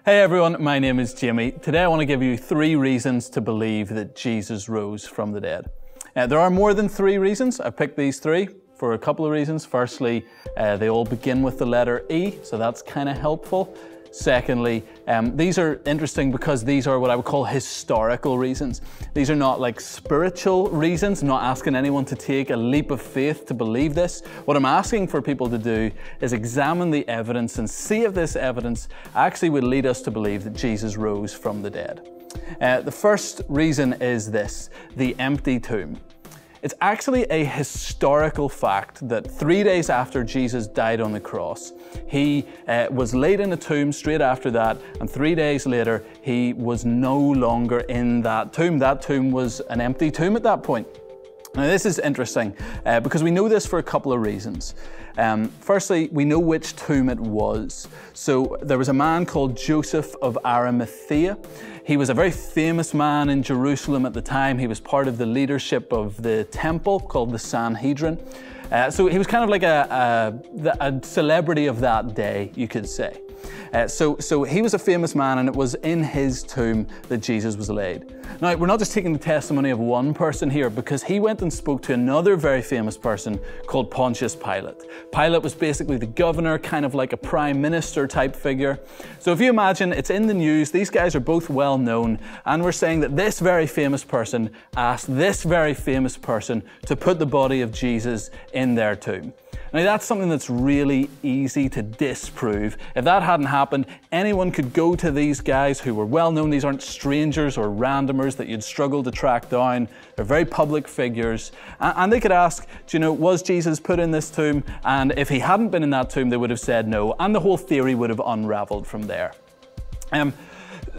Hey everyone, my name is Jamie. Today I want to give you 3 reasons to believe that Jesus rose from the dead. There are more than 3 reasons. I picked these 3 for a couple of reasons. Firstly, they all begin with the letter E, so that's kind of helpful. Secondly, these are interesting because these are what I would call historical reasons. These are not like spiritual reasons. I'm not asking anyone to take a leap of faith to believe this. What I'm asking for people to do is examine the evidence and see if this evidence actually would lead us to believe that Jesus rose from the dead. The first reason is this: the empty tomb. It's actually a historical fact that 3 days after Jesus died on the cross, he was laid in a tomb straight after that, and 3 days later, he was no longer in that tomb. That tomb was an empty tomb at that point. Now this is interesting because we know this for a couple of reasons. Firstly, we know which tomb it was. So there was a man called Joseph of Arimathea. He was a very famous man in Jerusalem at the time. He was part of the leadership of the temple called the Sanhedrin. So he was kind of like a celebrity of that day, you could say. So he was a famous man, and it was in his tomb that Jesus was laid. Now, we're not just taking the testimony of one person here, because he went and spoke to another very famous person called Pontius Pilate. Pilate was basically the governor, kind of like a prime minister type figure. So if you imagine, it's in the news, these guys are both well known, and we're saying that this very famous person asked this very famous person to put the body of Jesus in their tomb. Now that's something that's really easy to disprove. If that hadn't happened, anyone could go to these guys who were well known. These aren't strangers or randomers that you'd struggle to track down. They're very public figures. And they could ask, do you know, was Jesus put in this tomb? And if he hadn't been in that tomb, they would have said no. And the whole theory would have unraveled from there.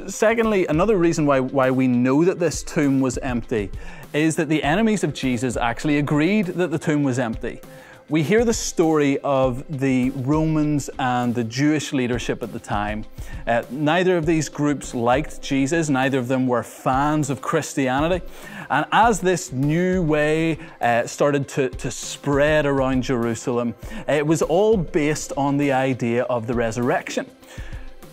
Secondly, another reason why we know that this tomb was empty is that the enemies of Jesus actually agreed that the tomb was empty. We hear the story of the Romans and the Jewish leadership at the time. Neither of these groups liked Jesus. Neither of them were fans of Christianity. And as this new way started to spread around Jerusalem, it was all based on the idea of the resurrection.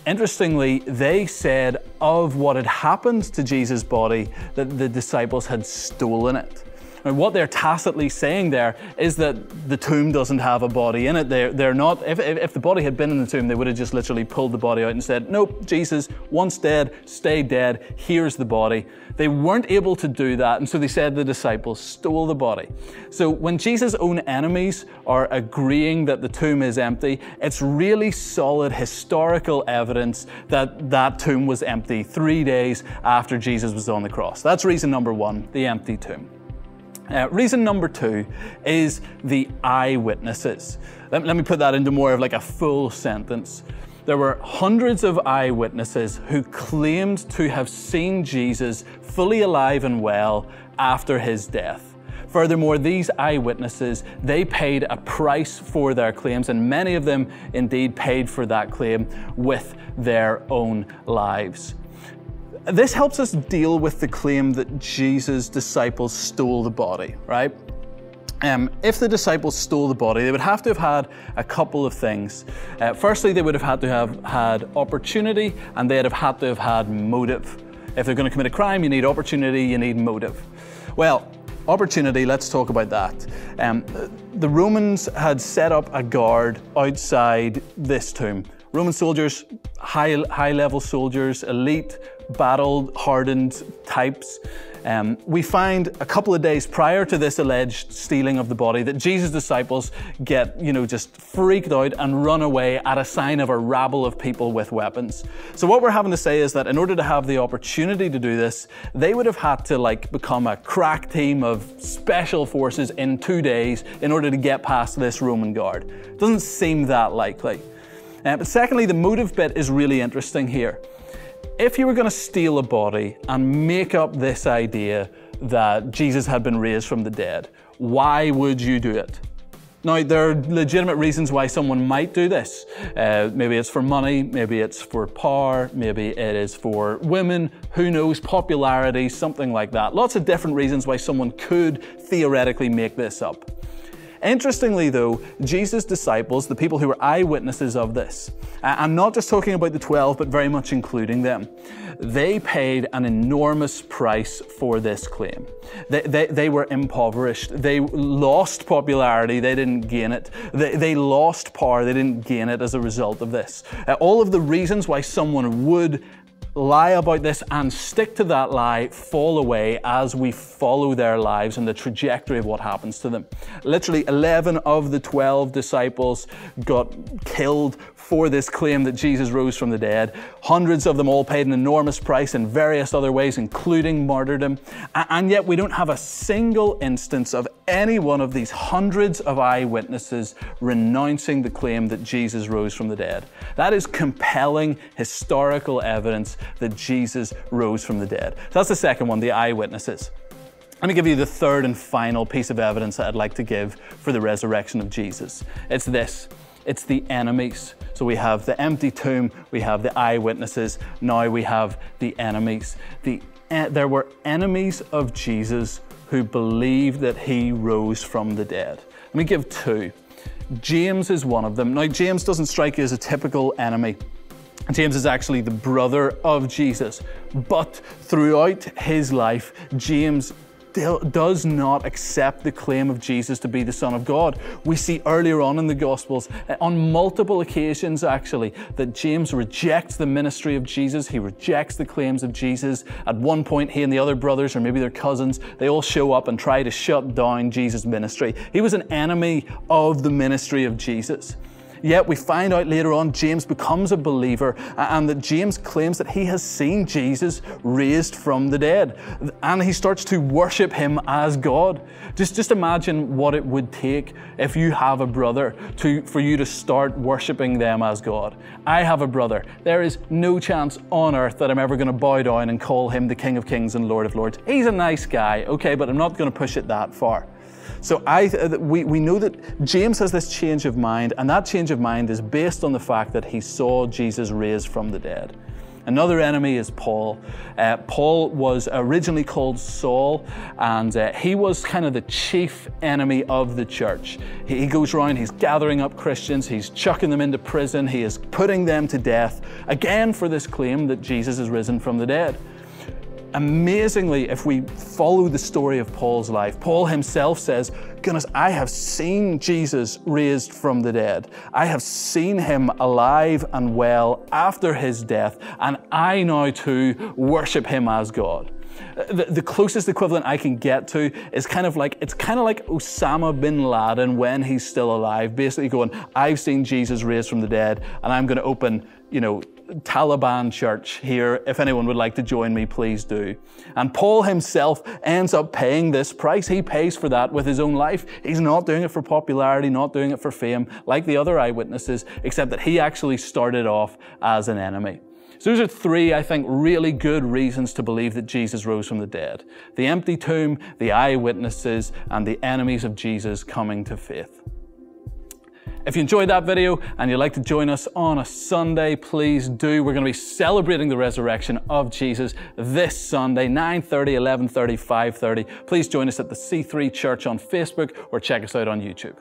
Interestingly, they said of what had happened to Jesus' body that the disciples had stolen it. And what they're tacitly saying there is that the tomb doesn't have a body in it. They're not, if the body had been in the tomb, they would have just literally pulled the body out and said, nope, Jesus, once dead, stay dead, here's the body. They weren't able to do that, and so they said the disciples stole the body. So when Jesus' own enemies are agreeing that the tomb is empty, it's really solid historical evidence that that tomb was empty 3 days after Jesus was on the cross. That's reason number 1, the empty tomb. Reason number 2 is the eyewitnesses. Let me put that into more of like a full sentence. There were hundreds of eyewitnesses who claimed to have seen Jesus fully alive and well after his death. Furthermore, these eyewitnesses, they paid a price for their claims, and many of them indeed paid for that claim with their own lives. This helps us deal with the claim that Jesus' disciples stole the body, right? If the disciples stole the body, they would have to have had a couple of things. Firstly, they would have had to have had opportunity, and they'd have had to have had motive. If they're going to commit a crime, you need opportunity, you need motive. Well, opportunity, let's talk about that. The Romans had set up a guard outside this tomb. Roman soldiers, high-level soldiers, elite, battle-hardened types. We find a couple of days prior to this alleged stealing of the body that Jesus' disciples get, just freaked out and run away at a sign of a rabble of people with weapons. So what we're having to say is that in order to have the opportunity to do this, they would have had to become a crack team of special forces in 2 days in order to get past this Roman guard. Doesn't seem that likely. But secondly, the motive bit is really interesting here. If you were going to steal a body and make up this idea that Jesus had been raised from the dead, why would you do it? Now, there are legitimate reasons why someone might do this. Maybe it's for money, maybe it's for power, maybe it is for women, who knows, popularity, something like that. Lots of different reasons why someone could theoretically make this up. Interestingly though, Jesus' disciples, the people who were eyewitnesses of this, I'm not just talking about the 12, but very much including them, they paid an enormous price for this claim. They were impoverished. They lost popularity. They didn't gain it. They lost power. They didn't gain it as a result of this. All of the reasons why someone would lie about this and stick to that lie fall away as we follow their lives and the trajectory of what happens to them. Literally 11 of the 12 disciples got killed for this claim that Jesus rose from the dead. Hundreds of them all paid an enormous price in various other ways, including martyrdom. And yet we don't have a single instance of any one of these hundreds of eyewitnesses renouncing the claim that Jesus rose from the dead. That is compelling historical evidence that Jesus rose from the dead. So that's the second one, the eyewitnesses. Let me give you the third and final piece of evidence that I'd like to give for the resurrection of Jesus. It's this. It's the enemies. So we have the empty tomb, we have the eyewitnesses, now we have the enemies. There were enemies of Jesus who believed that he rose from the dead. Let me give two. James is one of them. Now, James doesn't strike you as a typical enemy. James is actually the brother of Jesus, but throughout his life, James does not accept the claim of Jesus to be the Son of God. We see earlier on in the Gospels, on multiple occasions actually, that James rejects the ministry of Jesus. He rejects the claims of Jesus. At one point, he and the other brothers, or maybe their cousins, they all show up and try to shut down Jesus' ministry. He was an enemy of the ministry of Jesus. Yet we find out later on James becomes a believer, and that James claims that he has seen Jesus raised from the dead, and he starts to worship him as God. Just imagine what it would take if you have a brother for you to start worshiping them as God. I have a brother. There is no chance on earth that I'm ever going to bow down and call him the King of Kings and Lord of Lords. He's a nice guy, okay, but I'm not going to push it that far. So we know that James has this change of mind, and that change of mind is based on the fact that he saw Jesus raised from the dead. Another enemy is Paul. Paul was originally called Saul, and he was kind of the chief enemy of the church. He goes around, he's gathering up Christians, he's chucking them into prison, he is putting them to death, again for this claim that Jesus is risen from the dead. Amazingly, if we follow the story of Paul's life, Paul himself says, goodness, I have seen Jesus raised from the dead. I have seen him alive and well after his death, and I now too worship him as God. The closest equivalent I can get to is it's kind of like Osama bin Laden when he's still alive, basically going, I've seen Jesus raised from the dead, and I'm going to open, Taliban church here. If anyone would like to join me, please do. And Paul himself ends up paying this price. He pays for that with his own life. He's not doing it for popularity, not doing it for fame, like the other eyewitnesses, except that he actually started off as an enemy. So those are three, I think, really good reasons to believe that Jesus rose from the dead. The empty tomb, the eyewitnesses, and the enemies of Jesus coming to faith. If you enjoyed that video and you'd like to join us on a Sunday, please do. We're going to be celebrating the resurrection of Jesus this Sunday, 9:30, 11:30, 5:30. Please join us at the C3 Church on Facebook or check us out on YouTube.